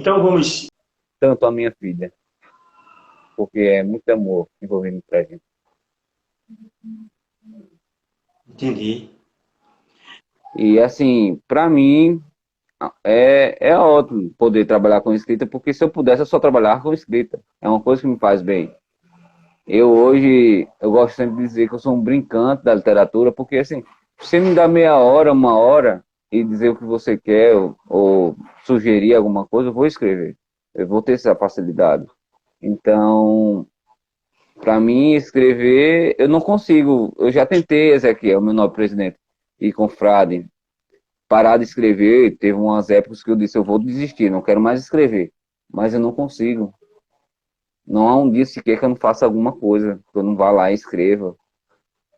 Então vamos. tanto a minha filha, porque é muito amor envolvendo pra gente. Entender. E assim, para mim é ótimo poder trabalhar com escrita, porque se eu pudesse eu só trabalhar com escrita. É uma coisa que me faz bem. Eu gosto sempre de dizer que eu sou um brincante da literatura, porque assim, você me dá meia hora, uma hora e dizer o que você quer ou sugerir alguma coisa, eu vou escrever. Eu vou ter essa facilidade. Então, para mim, escrever, eu não consigo. Eu já tentei, Ezequiel, meu novo presidente, e confrade, parar de escrever. Teve umas épocas que eu disse, eu vou desistir, não quero mais escrever. Mas eu não consigo. Não há um dia sequer que eu não faça alguma coisa, que eu não vá lá e escreva.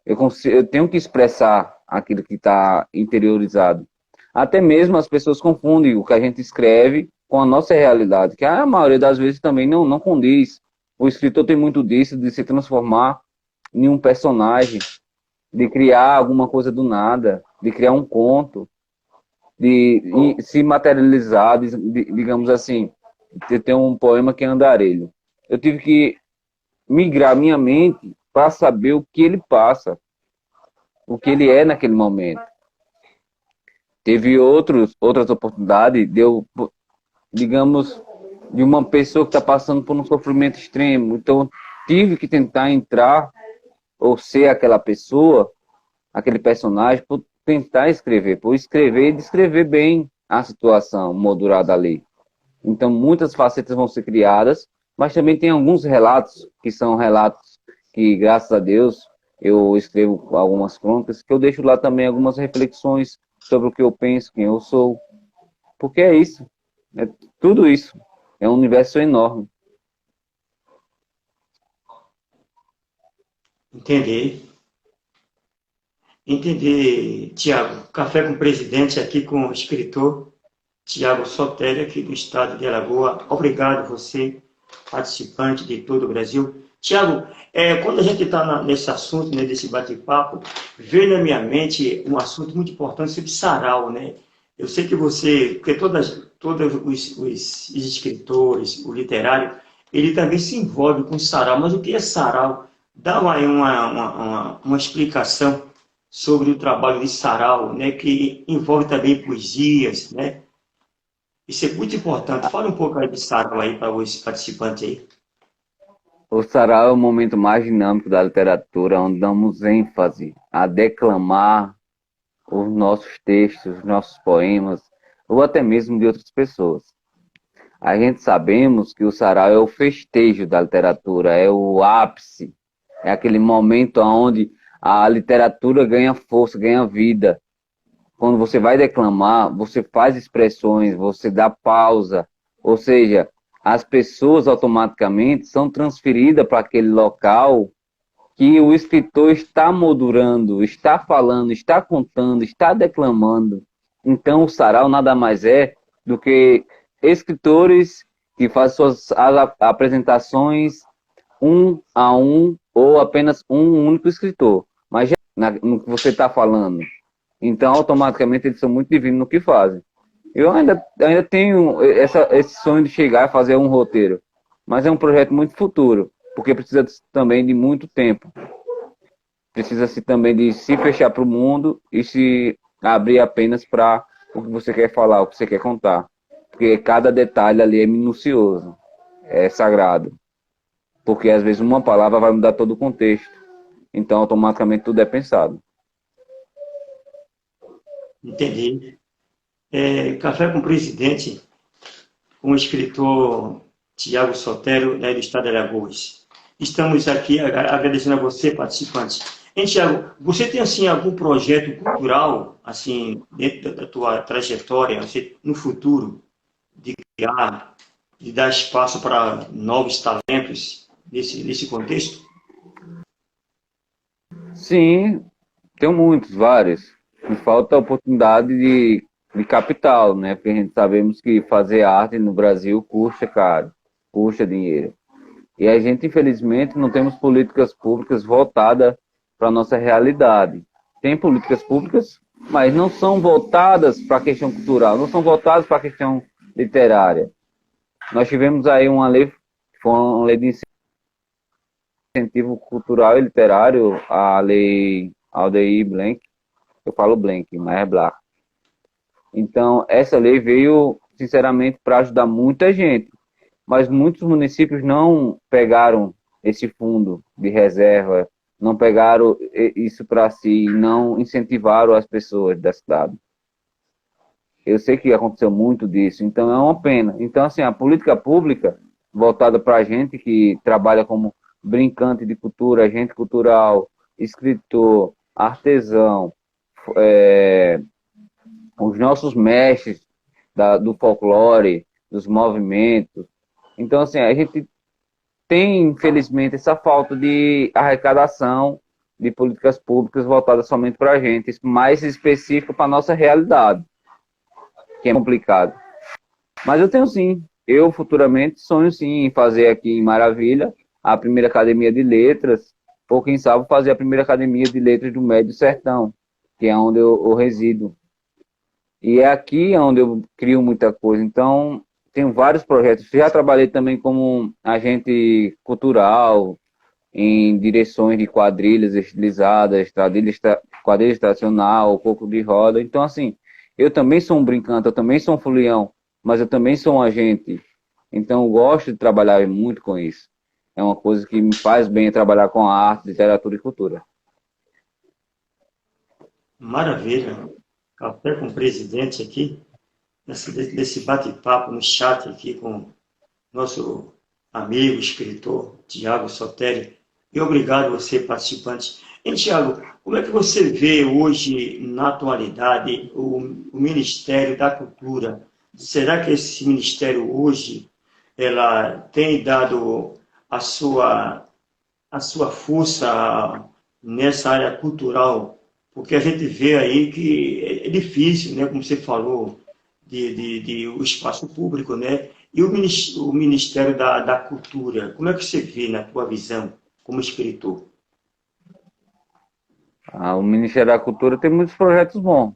Eu tenho que expressar aquilo que está interiorizado. Até mesmo as pessoas confundem o que a gente escreve com a nossa realidade, que a maioria das vezes também não condiz. O escritor tem muito disso, de se transformar em um personagem, de criar alguma coisa do nada, de criar um conto, de se materializar, digamos assim. Tem um poema que é Andarilho. Eu tive que migrar minha mente para saber o que ele passa, o que ele é naquele momento. Teve outras oportunidades de eu, digamos, de uma pessoa que está passando por um sofrimento extremo. Então, tive que tentar entrar ou ser aquela pessoa, aquele personagem, por tentar escrever, por escrever e descrever bem a situação moldurada ali. Então, muitas facetas vão ser criadas, mas também tem alguns relatos que são relatos que, graças a Deus, eu escrevo algumas crônicas, que eu deixo lá também algumas reflexões sobre o que eu penso, quem eu sou, porque é isso, é tudo isso, é um universo enorme. Entender. Entender, Tiago. Café com o presidente aqui com o escritor Tiago Sotelli, aqui do estado de Alagoas. Obrigado, você, participante de todo o Brasil. Tiago, quando a gente está nesse assunto, né, desse bate-papo, veio na minha mente um assunto muito importante sobre sarau, né? Eu sei que você, porque todos os escritores, o literário, ele também se envolve com sarau. Mas o que é sarau? Dá uma explicação sobre o trabalho de sarau, né, que envolve também poesias, né? Isso é muito importante. Fala um pouco aí de sarau aí para os participantes aí. O sarau é o momento mais dinâmico da literatura, onde damos ênfase a declamar os nossos textos, os nossos poemas, ou até mesmo de outras pessoas. A gente sabemos que o sarau é o festejo da literatura, é o ápice, é aquele momento onde a literatura ganha força, ganha vida. Quando você vai declamar, você faz expressões, você dá pausa, ou seja, as pessoas automaticamente são transferidas para aquele local que o escritor está moldurando, está falando, está contando, está declamando. Então, o sarau nada mais é do que escritores que fazem suas apresentações um a um ou apenas um único escritor. Mas já no que você está falando. Então, automaticamente, eles são muito divinos no que fazem. Eu ainda tenho esse sonho de chegar a fazer um roteiro, mas é um projeto muito futuro, porque precisa também de muito tempo. Precisa-se também de se fechar para o mundo e se abrir apenas para o que você quer falar, o que você quer contar. Porque cada detalhe ali é minucioso, é sagrado. Porque às vezes uma palavra vai mudar todo o contexto. Então, automaticamente, tudo é pensado. Entender. Café com o presidente, com o escritor Tiago Sotero, né, do estado de Alagoas. Estamos aqui agradecendo a você, participante. Hein, Tiago, você tem assim algum projeto cultural, assim, dentro da tua trajetória, você, no futuro, de criar, de dar espaço para novos talentos nesse contexto? Sim, tenho muitos, vários. Me falta a oportunidade de capital, né? Porque a gente sabemos que fazer arte no Brasil custa caro, custa dinheiro. E a gente, infelizmente, não temos políticas públicas voltadas para a nossa realidade. Tem políticas públicas, mas não são voltadas para a questão cultural, não são voltadas para a questão literária. Nós tivemos aí uma lei, que foi uma lei de incentivo cultural e literário, a lei Aldir Blanc, eu falo Blanc, mas é Blanc. Então, essa lei veio, sinceramente, para ajudar muita gente, mas muitos municípios não pegaram esse fundo de reserva, não pegaram isso para si, não incentivaram as pessoas da cidade. Eu sei que aconteceu muito disso, então é uma pena. Então, assim, a política pública voltada para a gente que trabalha como brincante de cultura, agente cultural, escritor, artesão, é, os nossos mestres do folclore, dos movimentos. Então, assim, a gente tem, infelizmente, essa falta de arrecadação de políticas públicas voltadas somente para a gente, mais específico para a nossa realidade, que é complicado. Mas eu tenho sim, eu futuramente sonho sim em fazer aqui em Maravilha a primeira academia de letras, ou quem sabe fazer a primeira academia de letras do Médio Sertão, que é onde eu resido. E é aqui onde eu crio muita coisa. Então, tenho vários projetos. Já trabalhei também como agente cultural, em direções de quadrilhas estilizadas, quadrilha tradicional, coco de roda. Então, assim, eu também sou um brincante, eu também sou um fulião, mas eu também sou um agente. Então, eu gosto de trabalhar muito com isso. É uma coisa que me faz bem trabalhar com a arte, literatura e cultura. Maravilha. Café com o presidente aqui, nesse bate-papo no chat aqui com nosso amigo, escritor, Tiago Sotelli. E obrigado você, participante. E, Tiago, como é que você vê hoje, na atualidade, o Ministério da Cultura? Será que esse ministério hoje ela tem dado a sua força nessa área cultural? Porque a gente vê aí que é difícil, né, como você falou, de o espaço público, né? E o Ministério da Cultura, como é que você vê na tua visão como escritor? O Ministério da Cultura tem muitos projetos bons,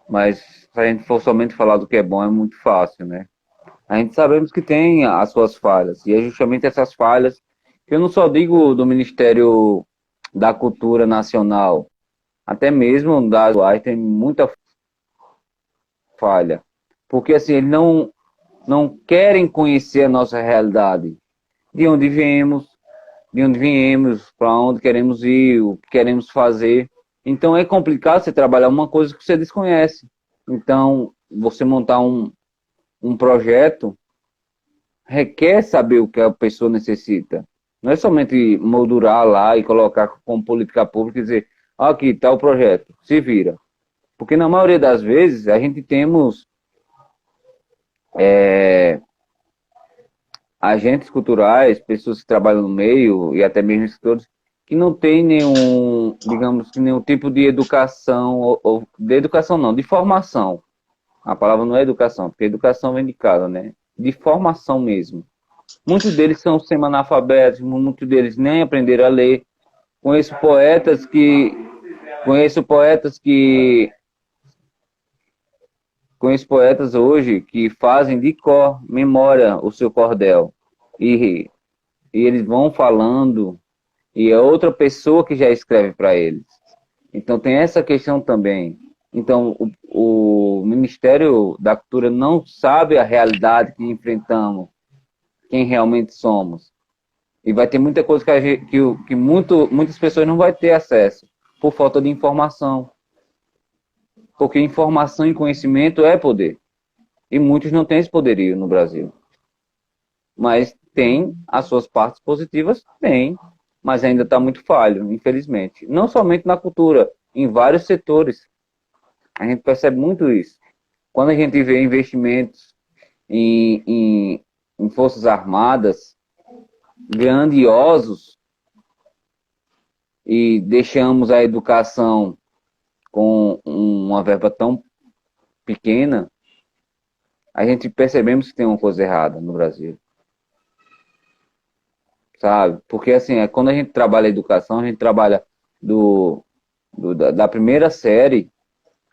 mas se a gente for somente falar do que é bom, é muito fácil, né? A gente sabemos que tem as suas falhas, e é justamente essas falhas que eu não só digo do Ministério da Cultura Nacional, até mesmo da atuais tem muita falha, porque assim, eles não querem conhecer a nossa realidade, de onde viemos, para onde queremos ir, o que queremos fazer. Então é complicado você trabalhar uma coisa que você desconhece. Então, você montar um projeto requer saber o que a pessoa necessita. Não é somente moldurar lá e colocar como política pública e dizer, aqui está o projeto, se vira. Porque na maioria das vezes a gente temos agentes culturais, pessoas que trabalham no meio e até mesmo escritores que não têm nenhum, digamos que nenhum tipo de educação, ou de educação não, de formação. A palavra não é educação, porque educação vem de casa, né? De formação mesmo. Muitos deles são semi-analfabetos, muitos deles nem aprenderam a ler. Conheço poetas que conheço poetas que conheço poetas hoje que fazem de cor, memória o seu cordel. E, e eles vão falando e é outra pessoa que já escreve para eles. Então tem essa questão também. Então o Ministério da Cultura não sabe a realidade que enfrentamos, quem realmente somos. E vai ter muita coisa que muitas pessoas não vão ter acesso por falta de informação. Porque informação e conhecimento é poder. E muitos não têm esse poderio no Brasil. Mas tem as suas partes positivas? Tem. Mas ainda está muito falho, infelizmente. Não somente na cultura, em vários setores. A gente percebe muito isso. Quando a gente vê investimentos em forças armadas grandiosos e deixamos a educação com uma verba tão pequena, a gente percebemos que tem uma coisa errada no Brasil. Sabe? Porque assim, quando a gente trabalha a educação, a gente trabalha da primeira série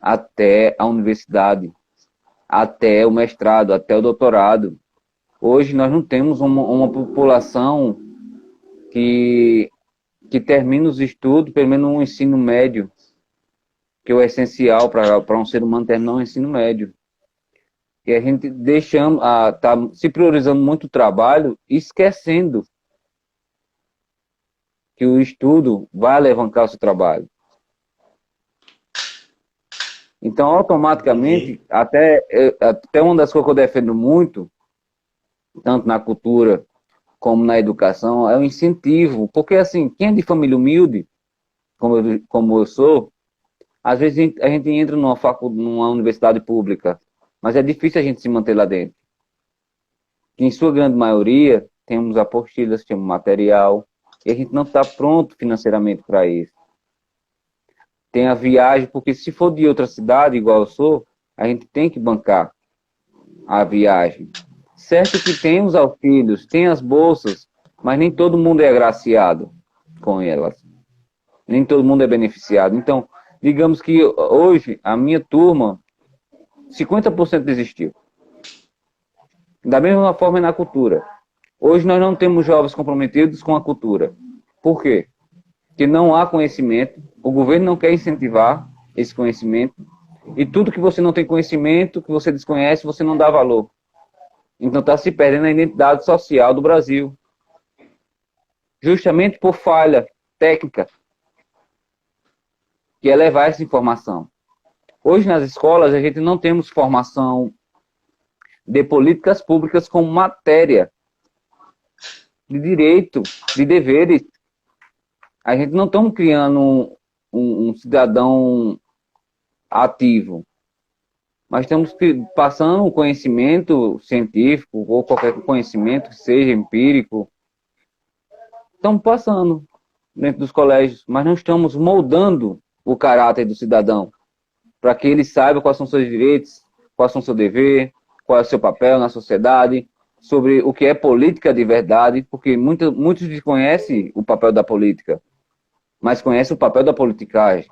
até a universidade, até o mestrado, até o doutorado. Hoje nós não temos uma população que termina os estudos, pelo menos um ensino médio, que é o essencial para um ser humano terminar um ensino médio. E a gente tá se priorizando muito o trabalho, esquecendo que o estudo vai alavancar o seu trabalho. Então, automaticamente, até uma das coisas que eu defendo muito, tanto na cultura como na educação, é o incentivo. Porque, assim, quem é de família humilde, como eu sou, às vezes a gente entra numa universidade pública, mas é difícil a gente se manter lá dentro. Em sua grande maioria, temos apostilas, temos material, e a gente não está pronto financeiramente para isso. Tem a viagem, porque se for de outra cidade, igual eu sou, a gente tem que bancar a viagem. Certo que tem os auxílios, tem as bolsas, mas nem todo mundo é agraciado com elas. Nem todo mundo é beneficiado. Então, digamos que hoje, a minha turma, 50% desistiu. Da mesma forma na cultura. Hoje nós não temos jovens comprometidos com a cultura. Por quê? Porque não há conhecimento, o governo não quer incentivar esse conhecimento, e tudo que você não tem conhecimento, que você desconhece, você não dá valor. Então está se perdendo a identidade social do Brasil. Justamente por falha técnica, que é levar essa informação. Hoje nas escolas a gente não temos formação de políticas públicas como matéria de direito, de deveres. A gente não está criando um cidadão ativo. Mas estamos passando um conhecimento científico ou qualquer conhecimento que seja empírico. Estamos passando dentro dos colégios, mas não estamos moldando o caráter do cidadão para que ele saiba quais são seus direitos, quais são seu dever, qual é o seu papel na sociedade, sobre o que é política de verdade, porque muitos desconhecem o papel da política, mas conhecem o papel da politicagem.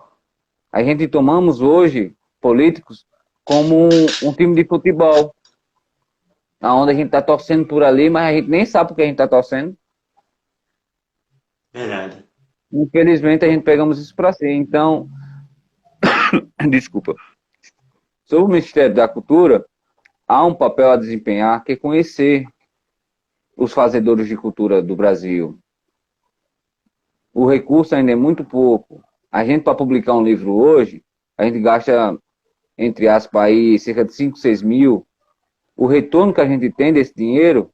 A gente tomamos hoje políticos como um time de futebol, onde a gente está torcendo por ali, mas a gente nem sabe por que a gente está torcendo. Verdade. Infelizmente, a gente pegamos isso para si. Então, desculpa. Sobre o Ministério da Cultura, há um papel a desempenhar, que é conhecer os fazedores de cultura do Brasil. O recurso ainda é muito pouco. A gente, para publicar um livro hoje, a gente gasta, entre aspas, aí, cerca de 5, 6 mil. O retorno que a gente tem desse dinheiro,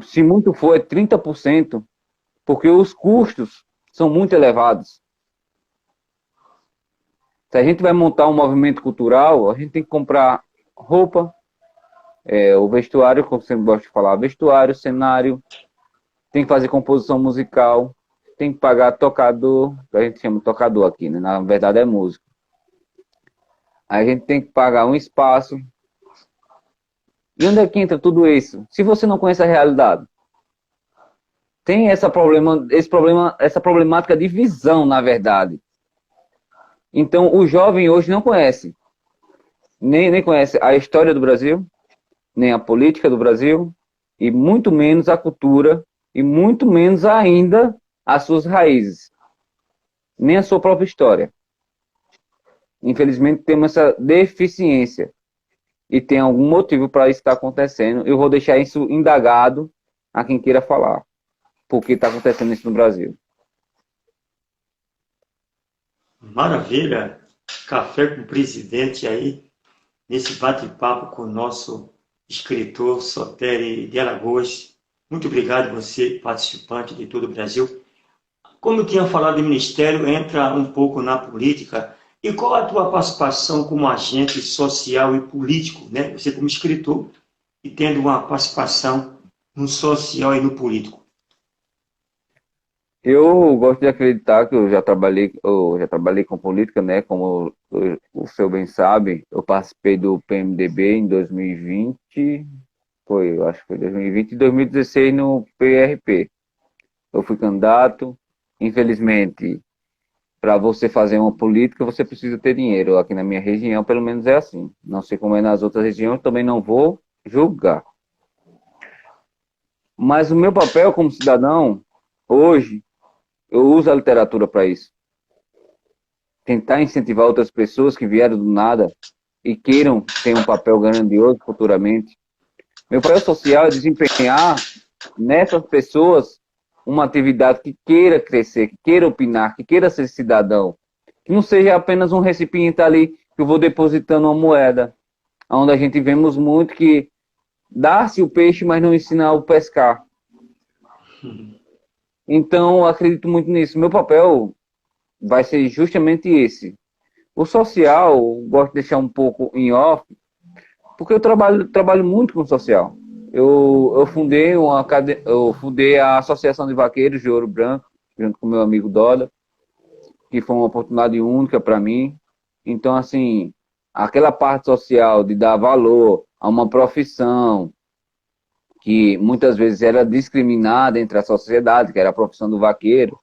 se muito for, é 30%, porque os custos são muito elevados. Se a gente vai montar um movimento cultural, a gente tem que comprar roupa, o vestuário, como você gosta de falar, vestuário, cenário, tem que fazer composição musical, tem que pagar tocador, que a gente chama de tocador aqui, né? Na verdade é músico. Aí a gente tem que pagar um espaço. E onde é que entra tudo isso? Se você não conhece a realidade. Tem essa problemática de visão, na verdade. Então, o jovem hoje não conhece. Nem conhece a história do Brasil, nem a política do Brasil, e muito menos a cultura, e muito menos ainda as suas raízes. Nem a sua própria história. Infelizmente, temos essa deficiência. E tem algum motivo para isso estar acontecendo. Eu vou deixar isso indagado a quem queira falar. Por que está acontecendo isso no Brasil? Maravilha. Café com o presidente aí, nesse bate-papo com o nosso escritor Sotere de Alagoas. Muito obrigado você, participante de todo o Brasil. Como eu tinha falado do Ministério, entra um pouco na política. E qual a tua participação como agente social e político, né? Você como escritor e tendo uma participação no social e no político. Eu gosto de acreditar que eu já trabalhei com política, né? Como o seu bem sabe, eu participei do PMDB em 2020, eu acho que foi 2020 e 2016 no PRP. Eu fui candidato, infelizmente, para você fazer uma política, você precisa ter dinheiro. Aqui na minha região, pelo menos é assim. Não sei como é nas outras regiões, também não vou julgar. Mas o meu papel como cidadão, hoje, eu uso a literatura para isso. Tentar incentivar outras pessoas que vieram do nada e queiram ter um papel grandioso futuramente. Meu papel social é desempenhar nessas pessoas uma atividade que queira crescer, que queira opinar, que queira ser cidadão. Que não seja apenas um recipiente ali que eu vou depositando uma moeda. Onde a gente vemos muito que dá-se o peixe, mas não ensina o pescar. Então, eu acredito muito nisso. Meu papel vai ser justamente esse. O social, eu gosto de deixar um pouco em off, porque eu trabalho muito com o social. Eu fundei a Associação de Vaqueiros de Ouro Branco, junto com meu amigo Doda, que foi uma oportunidade única para mim. Então, assim, aquela parte social de dar valor a uma profissão que muitas vezes era discriminada entre a sociedade, que era a profissão do vaqueiro,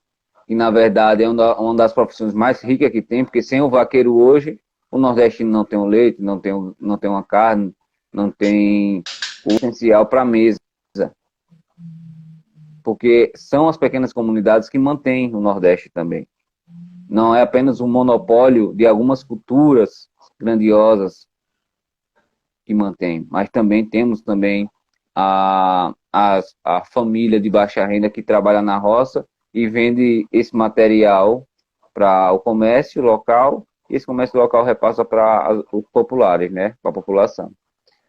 e na verdade é uma das profissões mais ricas que tem, porque sem o vaqueiro hoje, o nordestino não tem o leite, não tem uma carne, não tem o essencial para a mesa, porque são as pequenas comunidades que mantêm o Nordeste também. Não é apenas um monopólio de algumas culturas grandiosas que mantém, mas também temos também a família de baixa renda que trabalha na roça e vende esse material para o comércio local, e esse comércio local repassa para os populares, né, para a população.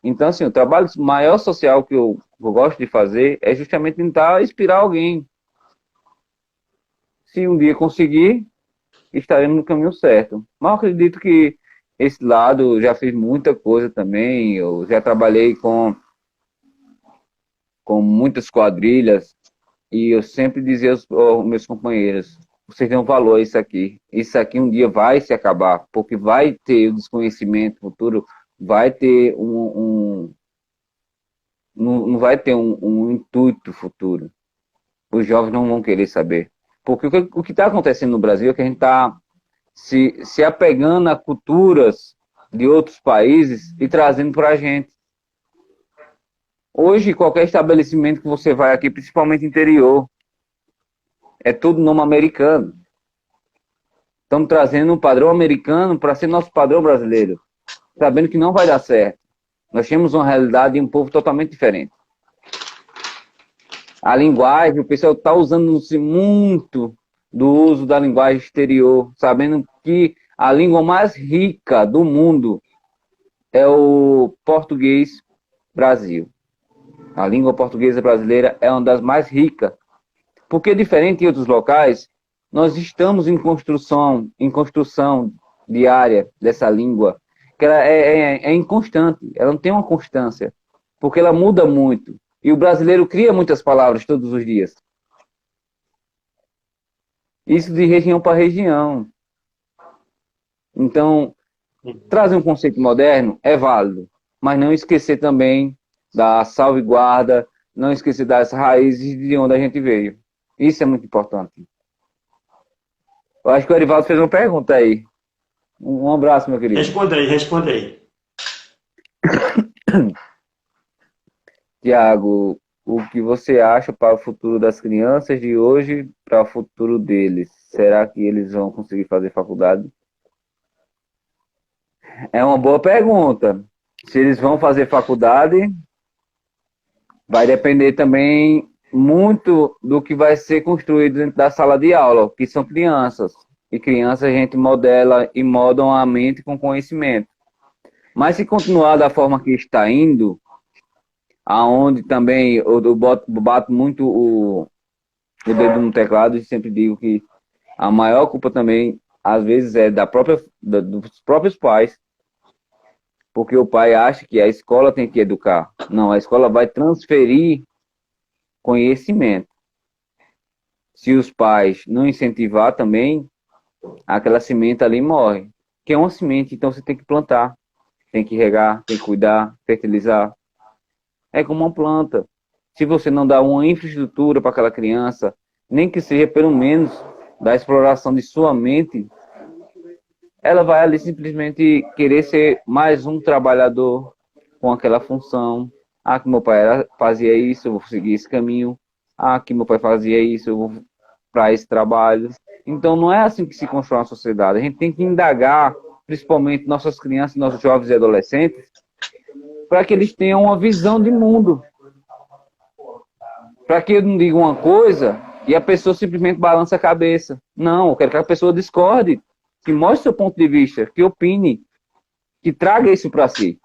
Então, assim, o trabalho maior social que eu gosto de fazer é justamente tentar inspirar alguém. Se um dia conseguir, estaremos no caminho certo. Mas eu acredito que esse lado eu já fiz muita coisa também. Eu já trabalhei com muitas quadrilhas e eu sempre dizia aos meus companheiros: vocês dão valor a isso aqui. Isso aqui um dia vai se acabar, porque vai ter o desconhecimento futuro, vai ter não vai ter um intuito futuro. Os jovens não vão querer saber. Porque o que está acontecendo no Brasil é que a gente está se apegando a culturas de outros países e trazendo para a gente. Hoje, qualquer estabelecimento que você vai aqui, principalmente interior, é tudo nome americano. Estamos trazendo um padrão americano para ser nosso padrão brasileiro, sabendo que não vai dar certo. Nós temos uma realidade e um povo totalmente diferente. A linguagem, o pessoal está usando-se muito do uso da linguagem exterior, sabendo que a língua mais rica do mundo é o português Brasil. A língua portuguesa brasileira é uma das mais ricas, porque diferente de outros locais, nós estamos em construção diária dessa língua, que ela é inconstante, ela não tem uma constância, porque ela muda muito. E o brasileiro cria muitas palavras todos os dias. Isso de região para região. Então, trazer um conceito moderno é válido, mas não esquecer também da salvaguarda, não esquecer das raízes de onde a gente veio. Isso é muito importante. Eu acho que o Erivaldo fez uma pergunta aí. Um abraço, meu querido. Responda aí. Tiago, o que você acha para o futuro das crianças de hoje, para o futuro deles? Será que eles vão conseguir fazer faculdade? É uma boa pergunta. Se eles vão fazer faculdade, vai depender também muito do que vai ser construído dentro da sala de aula, que são crianças. E crianças a gente modela e moldam a mente com conhecimento. Mas se continuar da forma que está indo, aonde também eu bato muito o dedo no teclado e sempre digo que a maior culpa também, às vezes, é dos próprios pais, porque o pai acha que a escola tem que educar. Não, a escola vai transferir conhecimento. Se os pais não incentivar também, aquela semente ali morre. Que é uma semente, então você tem que plantar, tem que regar, tem que cuidar, fertilizar. É como uma planta. Se você não dá uma infraestrutura para aquela criança, nem que seja pelo menos da exploração de sua mente, ela vai ali simplesmente querer ser mais um trabalhador com aquela função Ah, que meu pai fazia isso, eu vou seguir esse caminho. Ah, que meu pai fazia isso, eu vou para esse trabalho. Então, não é assim que se constrói uma sociedade. A gente tem que indagar, principalmente nossas crianças, nossos jovens e adolescentes, para que eles tenham uma visão de mundo. Para que eu não diga uma coisa e a pessoa simplesmente balance a cabeça. Não, eu quero que a pessoa discorde, que mostre seu ponto de vista, que opine, que traga isso para si.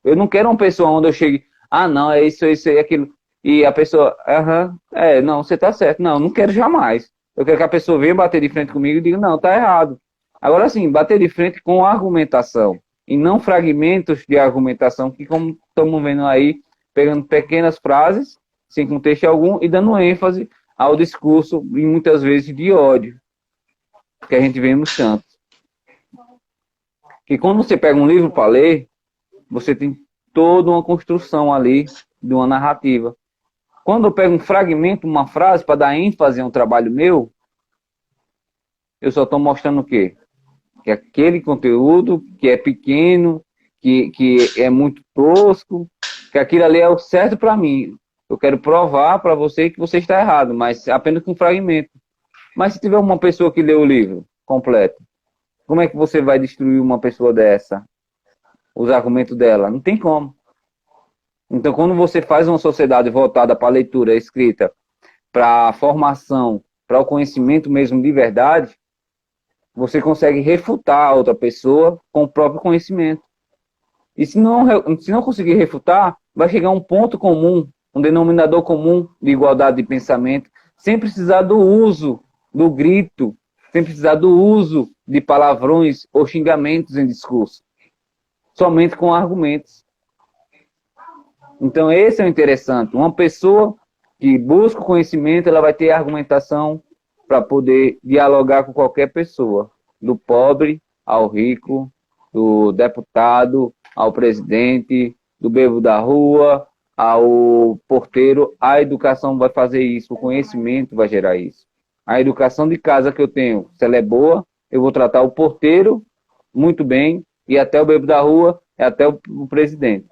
Eu não quero uma pessoa onde eu chegue, ah, não, é isso aí, aquilo. E a pessoa, aham, não, você tá certo. Não, não quero jamais. Eu quero que a pessoa venha bater de frente comigo e diga, não, tá errado. Agora sim, bater de frente com argumentação. E não fragmentos de argumentação, que como estamos vendo aí, pegando pequenas frases, sem contexto algum, e dando ênfase ao discurso, e muitas vezes de ódio, que a gente vemos tanto. Que quando você pega um livro para ler, você tem toda uma construção ali de uma narrativa. Quando eu pego um fragmento, uma frase, para dar ênfase a um trabalho meu, eu só estou mostrando o quê? Que aquele conteúdo que é pequeno, que é muito tosco, que aquilo ali é o certo para mim. Eu quero provar para você que você está errado, mas apenas com um fragmento. Mas se tiver uma pessoa que lê o livro completo, como é que você vai destruir uma pessoa dessa? Os argumentos dela? Não tem como. Então, quando você faz uma sociedade voltada para a leitura escrita, para a formação, para o conhecimento mesmo de verdade, você consegue refutar a outra pessoa com o próprio conhecimento. E se não conseguir refutar, vai chegar a um ponto comum, um denominador comum de igualdade de pensamento, sem precisar do uso do grito, sem precisar do uso de palavrões ou xingamentos em discurso. Somente com argumentos. Então, esse é o interessante. Uma pessoa que busca o conhecimento, ela vai ter argumentação para poder dialogar com qualquer pessoa, do pobre ao rico, do deputado ao presidente, do bebo da rua ao porteiro. A educação vai fazer isso, o conhecimento vai gerar isso. A educação de casa que eu tenho, se ela é boa, eu vou tratar o porteiro muito bem, e até o bebo da rua, e até o presidente.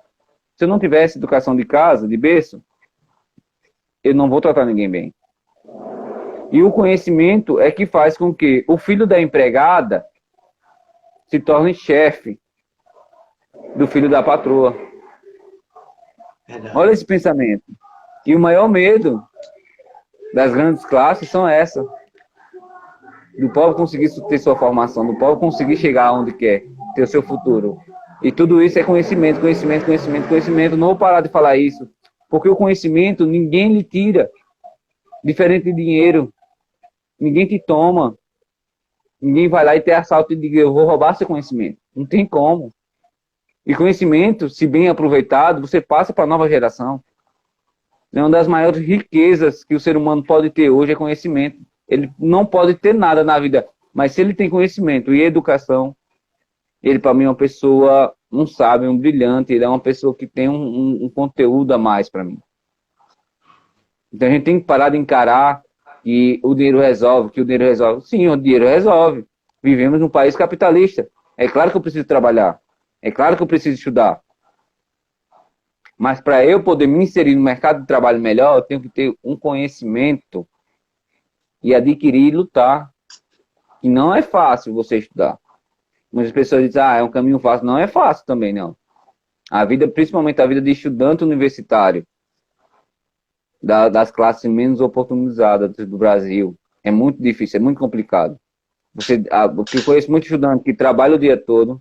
Se eu não tivesse educação de casa, de berço, eu não vou tratar ninguém bem. E o conhecimento é que faz com que o filho da empregada se torne chefe do filho da patroa. Olha esse pensamento. E o maior medo das grandes classes são essa. Do povo conseguir ter sua formação, do povo conseguir chegar onde quer, ter o seu futuro. E tudo isso é conhecimento, conhecimento, conhecimento, conhecimento. Não vou parar de falar isso. Porque o conhecimento ninguém lhe tira. Diferente de dinheiro. Ninguém te toma. Ninguém vai lá e te assalta e diz, eu vou roubar seu conhecimento. Não tem como. E conhecimento, se bem aproveitado, você passa para a nova geração. Uma das maiores riquezas que o ser humano pode ter hoje é conhecimento. Ele não pode ter nada na vida, mas se ele tem conhecimento e educação, ele para mim é uma pessoa, um sábio, um brilhante, ele é uma pessoa que tem um conteúdo a mais para mim. Então a gente tem que parar de encarar que o dinheiro resolve, que o dinheiro resolve. Sim, o dinheiro resolve. Vivemos num país capitalista. É claro que eu preciso trabalhar. É claro que eu preciso estudar. Mas para eu poder me inserir no mercado de trabalho melhor, eu tenho que ter um conhecimento e adquirir e lutar. E não é fácil você estudar. Muitas pessoas dizem, é um caminho fácil. Não é fácil também, não. A vida, principalmente a vida de estudante universitário, das classes menos oportunizadas do Brasil, é muito difícil, é muito complicado. Porque eu conheço muito estudante que trabalha o dia todo,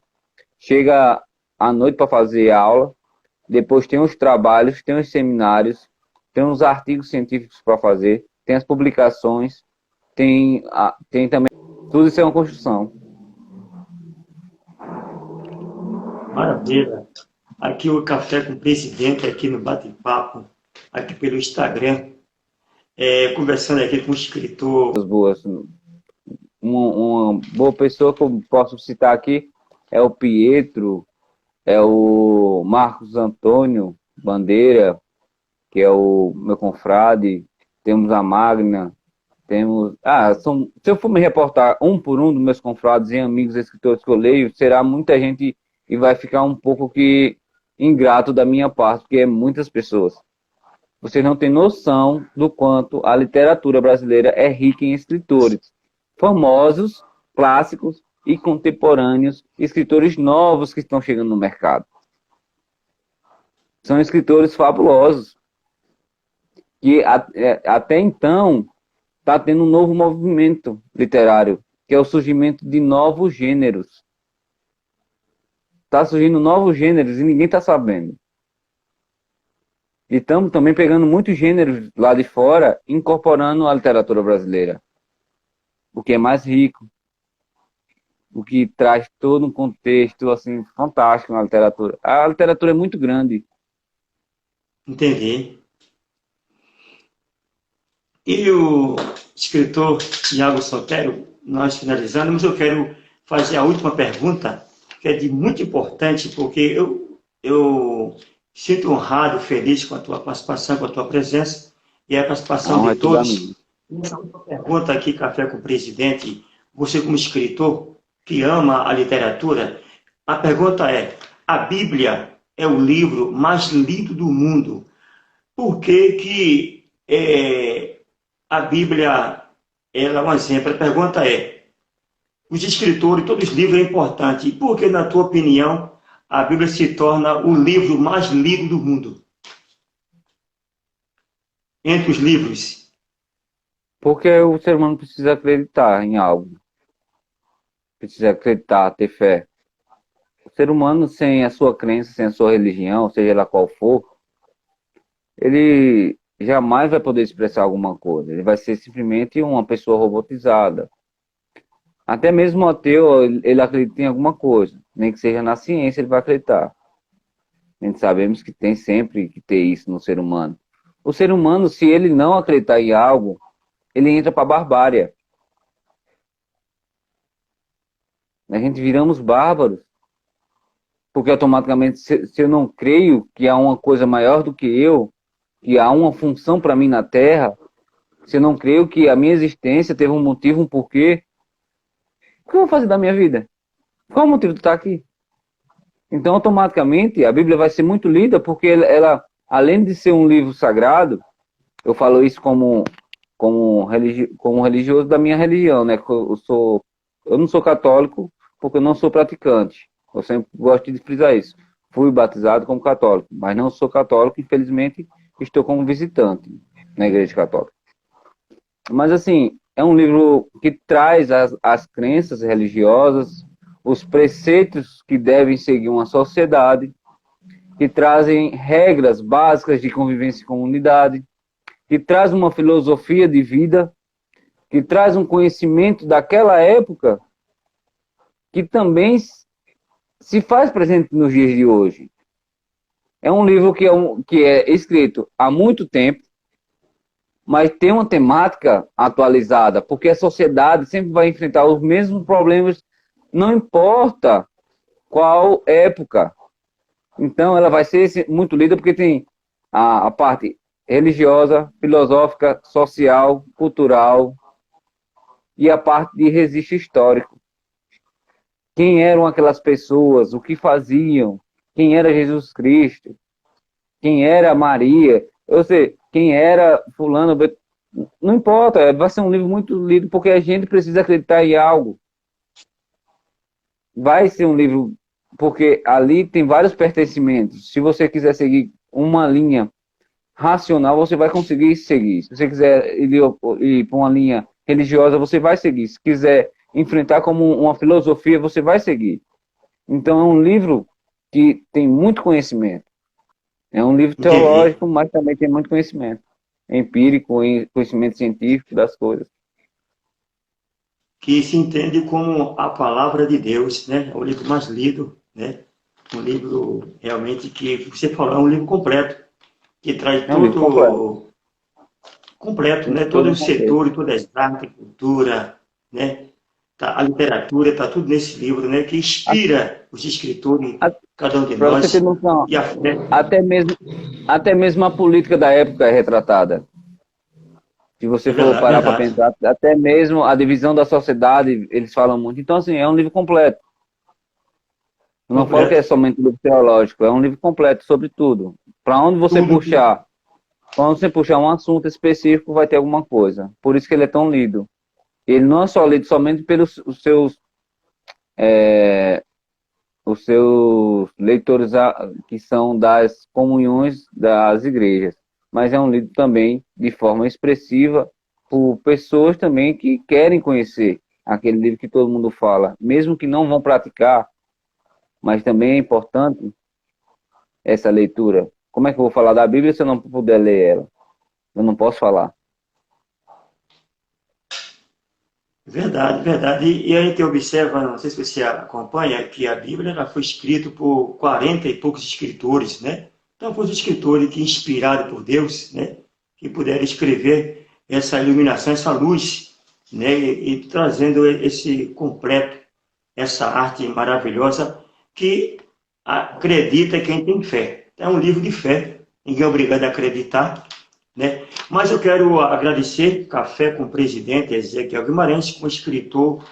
chega à noite para fazer aula, depois tem os trabalhos, tem os seminários, tem os artigos científicos para fazer, tem as publicações, tem também... Tudo isso é uma construção. Maravilha. Aqui o Café com o Presidente, aqui no Bate-Papo, aqui pelo Instagram, conversando aqui com o escritor. Boas. Uma boa pessoa que eu posso citar aqui é o Pietro, é o Marcos Antônio Bandeira, que é o meu confrade, temos a Magna, temos... se eu for me reportar um por um dos meus confrades e amigos escritores que eu leio, será muita gente e vai ficar um pouco que ingrato da minha parte, porque é muitas pessoas. Vocês não têm noção do quanto a literatura brasileira é rica em escritores famosos, clássicos e contemporâneos, escritores novos que estão chegando no mercado. São escritores fabulosos, que até então está tendo um novo movimento literário, que é o surgimento de novos gêneros. Está surgindo novos gêneros e ninguém está sabendo. E estamos também pegando muitos gêneros lá de fora, incorporando a literatura brasileira. O que é mais rico, o que traz todo um contexto assim, fantástico na literatura. A literatura é muito grande. Entendi. E o escritor Tiago Sotero, nós finalizando, mas eu quero fazer a última pergunta, que é de muito importante, porque eu sinto honrado, feliz com a tua participação, com a tua presença e a participação de todos. Essa última pergunta aqui, Café com o Presidente, você como escritor que ama a literatura, a pergunta é: a Bíblia é o livro mais lido do mundo. Por que a Bíblia ela é um exemplo? A pergunta é: os escritores, todos os livros é importante. E por que, na tua opinião, a Bíblia se torna o livro mais lido do mundo? Entre os livros. Porque o ser humano precisa acreditar em algo. Precisa acreditar, ter fé. O ser humano, sem a sua crença, sem a sua religião, seja ela qual for, ele jamais vai poder expressar alguma coisa. Ele vai ser simplesmente uma pessoa robotizada. Até mesmo o ateu, ele acredita em alguma coisa. Nem que seja na ciência, ele vai acreditar. A gente sabemos que tem sempre que ter isso no ser humano. O ser humano, se ele não acreditar em algo, ele entra para a barbárie. A gente viramos bárbaros. Porque automaticamente, se eu não creio que há uma coisa maior do que eu, que há uma função para mim na Terra, se eu não creio que a minha existência teve um motivo, um porquê, o que eu vou fazer da minha vida? Qual o motivo de estar aqui? Então, automaticamente, a Bíblia vai ser muito lida, porque ela além de ser um livro sagrado, eu falo isso como religioso da minha religião, né? Eu não sou católico, porque eu não sou praticante. Eu sempre gosto de frisar isso. Fui batizado como católico, mas não sou católico, infelizmente, estou como visitante na Igreja Católica. Mas, assim, é um livro que traz as crenças religiosas, os preceitos que devem seguir uma sociedade, que trazem regras básicas de convivência em comunidade, que traz uma filosofia de vida, que traz um conhecimento daquela época, que também se faz presente nos dias de hoje. É um livro que é escrito há muito tempo, mas tem uma temática atualizada, porque a sociedade sempre vai enfrentar os mesmos problemas, não importa qual época. Então, ela vai ser muito lida porque tem a parte religiosa, filosófica, social, cultural e a parte de registro histórico. Quem eram aquelas pessoas, o que faziam, quem era Jesus Cristo, quem era Maria, ou seja, quem era fulano, não importa, vai ser um livro muito lido porque a gente precisa acreditar em algo. Vai ser um livro, porque ali tem vários pertencimentos. Se você quiser seguir uma linha racional, você vai conseguir seguir. Se você quiser ir para uma linha religiosa, você vai seguir. Se quiser enfrentar como uma filosofia, você vai seguir. Então é um livro que tem muito conhecimento. É um livro teológico, mas também tem muito conhecimento empírico, conhecimento científico das coisas. Que se entende como a palavra de Deus, né? É o livro mais lido, né? Um livro realmente que você falou, é um livro completo, que traz todo completo, né? Todos os setores, todas as artes, a cultura, né? A literatura, está tudo nesse livro, né? Que inspira os escritores, cada um de nós. Você ter noção, e a fé. Até mesmo a política da época é retratada. Se você for parar para pensar, até mesmo a divisão da sociedade, eles falam muito. Então, assim, é um livro completo. Eu não falo que é somente um livro teológico, é um livro completo sobre tudo. Para onde você puxar, quando você puxar um assunto específico, vai ter alguma coisa. Por isso que ele é tão lido. Ele não é só lido somente pelos os seus leitores que são das comunhões das igrejas, mas é um livro também de forma expressiva por pessoas também que querem conhecer aquele livro que todo mundo fala, mesmo que não vão praticar, mas também é importante essa leitura. Como é que eu vou falar da Bíblia se eu não puder ler ela? Eu não posso falar. Verdade, verdade. E a gente observa, não sei se você acompanha, que a Bíblia ela foi escrita por 40 e poucos escritores, né? Então, foram escritores que, inspirados por Deus, né? Que puderam escrever essa iluminação, essa luz, né? E trazendo esse completo, essa arte maravilhosa que acredita quem tem fé. É um livro de fé, ninguém é obrigado a acreditar, né? Mas eu quero agradecer Café com o presidente Ezequiel Guimarães, com o escritor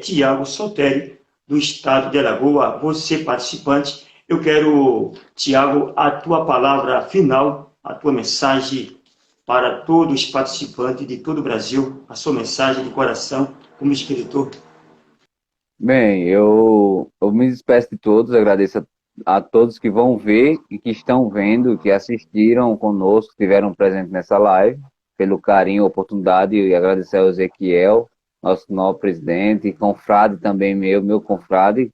Tiago Soteri, do estado de Alagoas, você participante. Eu quero, Tiago, a tua palavra final, a tua mensagem para todos os participantes de todo o Brasil, a sua mensagem de coração como escritor. Bem, eu me despeço de todos, agradeço a todos que vão ver e que estão vendo, que assistiram conosco, estiveram presentes nessa live, pelo carinho, oportunidade, e agradecer ao Ezequiel, nosso novo presidente, e confrade também meu confrade,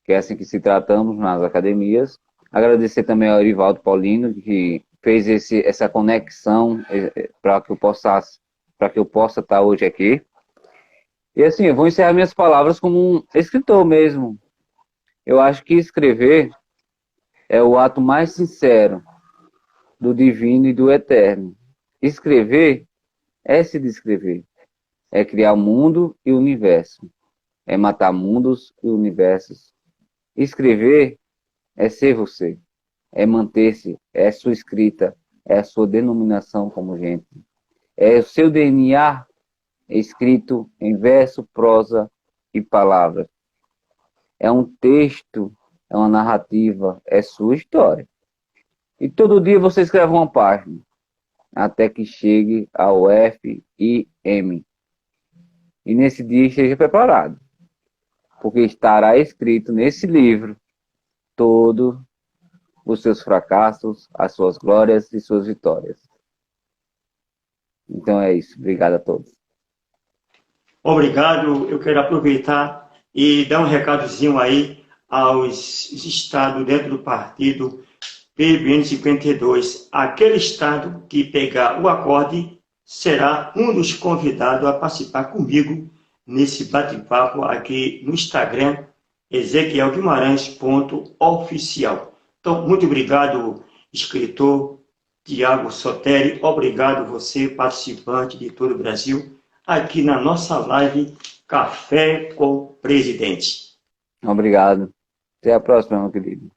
que é assim que se tratamos nas academias. Agradecer também ao Erivaldo Paulino, que fez essa conexão para que eu possa estar hoje aqui. E assim, eu vou encerrar minhas palavras como um escritor mesmo. Eu acho que escrever é o ato mais sincero do divino e do eterno. Escrever é se descrever. É criar o mundo e o universo. É matar mundos e universos. Escrever é ser você. É manter-se. É sua escrita. É a sua denominação como gente. É o seu DNA escrito em verso, prosa e palavras. É um texto, é uma narrativa, é sua história. E todo dia você escreve uma página, até que chegue ao FIM. E nesse dia esteja preparado, porque estará escrito nesse livro todos os seus fracassos, as suas glórias e suas vitórias. Então é isso. Obrigado a todos. Obrigado. Eu quero aproveitar e dar um recadozinho aí aos estados dentro do partido PBN 52. Aquele estado que pegar o acorde será um dos convidados a participar comigo nesse bate-papo aqui no Instagram, ezequielguimarães.oficial. Então, muito obrigado, escritor Tiago Soteri. Obrigado você, participante de todo o Brasil, aqui na nossa live Café com o Presidente. Obrigado. Até a próxima, meu querido.